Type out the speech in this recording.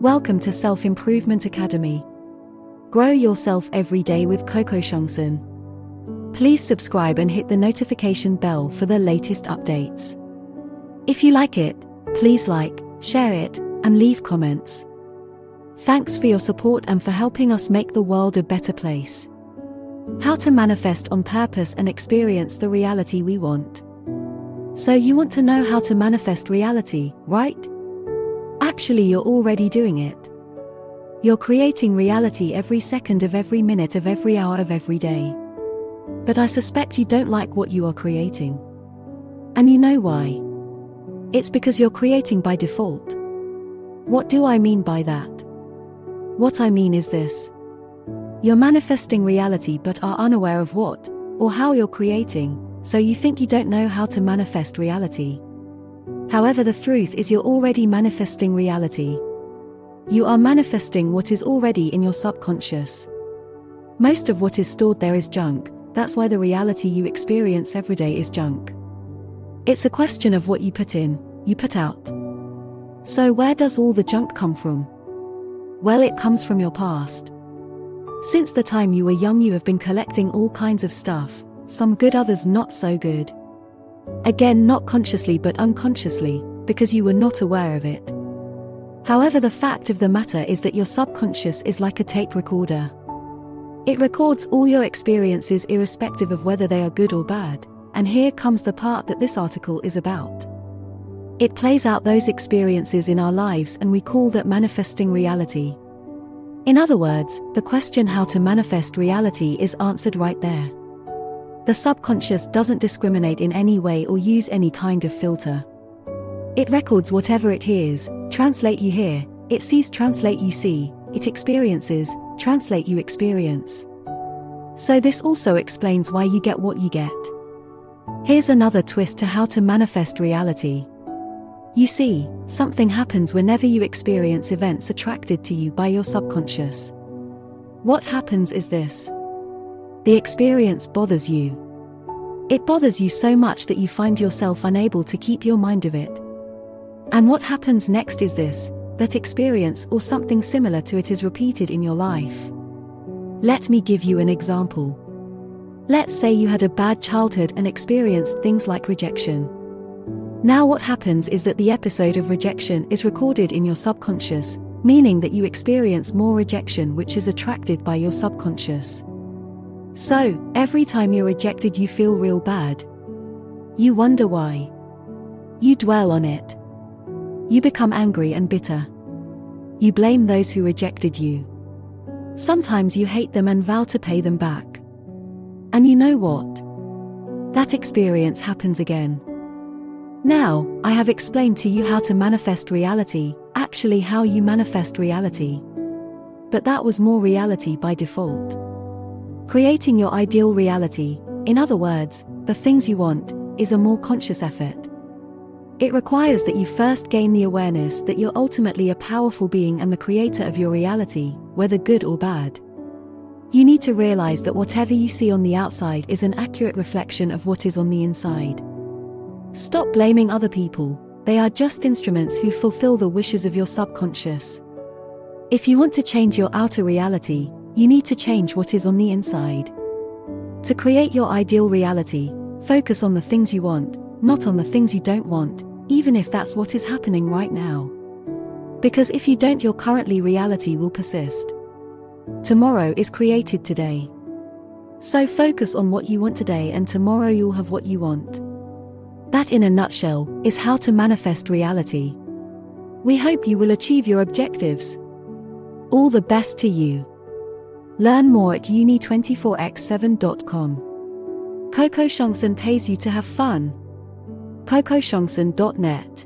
Welcome to Self-Improvement Academy. Grow yourself every day with kokoshungsan. Please subscribe and hit the notification bell for the latest updates. If you like it, please like, share it, and leave comments. Thanks for your support and for helping us make the world a better place. How to manifest on purpose and experience the reality we want. So you want to know how to manifest reality, right? Actually, you're already doing it. You're creating reality every second of every minute of every hour of every day. But I suspect you don't like what you are creating. And you know why? It's because you're creating by default. What do I mean by that? What I mean is this. You're manifesting reality but are unaware of what, or how you're creating, so you think you don't know how to manifest reality. However, the truth is you're already manifesting reality. You are manifesting what is already in your subconscious. Most of what is stored there is junk, that's why the reality you experience every day is junk. It's a question of what you put in, you put out. So where does all the junk come from? Well, it comes from your past. Since the time you were young, you have been collecting all kinds of stuff, some good, others not so good. Again, not consciously but unconsciously, because you were not aware of it. However, the fact of the matter is that your subconscious is like a tape recorder. It records all your experiences irrespective of whether they are good or bad, and here comes the part that this article is about. It plays out those experiences in our lives and we call that manifesting reality. In other words, the question how to manifest reality is answered right there. The subconscious doesn't discriminate in any way or use any kind of filter. It records whatever it hears, translate you hear, it sees translate you see, it experiences, translate you experience. So this also explains why you get what you get. Here's another twist to how to manifest reality. You see, something happens whenever you experience events attracted to you by your subconscious. What happens is this. The experience bothers you. It bothers you so much that you find yourself unable to keep your mind of it. And what happens next is this, that experience or something similar to it is repeated in your life. Let me give you an example. Let's say you had a bad childhood and experienced things like rejection. Now what happens is that the episode of rejection is recorded in your subconscious, meaning that you experience more rejection which is attracted by your subconscious. So, every time you're rejected you feel real bad. You wonder why. You dwell on it. You become angry and bitter. You blame those who rejected you. Sometimes you hate them and vow to pay them back. And you know what? That experience happens again. Now, I have explained to you how to manifest reality, actually how you manifest reality. But that was more reality by default. Creating your ideal reality, in other words, the things you want, is a more conscious effort. It requires that you first gain the awareness that you're ultimately a powerful being and the creator of your reality, whether good or bad. You need to realize that whatever you see on the outside is an accurate reflection of what is on the inside. Stop blaming other people, they are just instruments who fulfill the wishes of your subconscious. If you want to change your outer reality, you need to change what is on the inside. To create your ideal reality, focus on the things you want, not on the things you don't want, even if that's what is happening right now. Because if you don't, your currently reality will persist. Tomorrow is created today. So focus on what you want today and tomorrow you'll have what you want. That in a nutshell, is how to manifest reality. We hope you will achieve your objectives. All the best to you. Learn more at uni24x7.com. Kokoshungsan pays you to have fun. kokoshungsan.net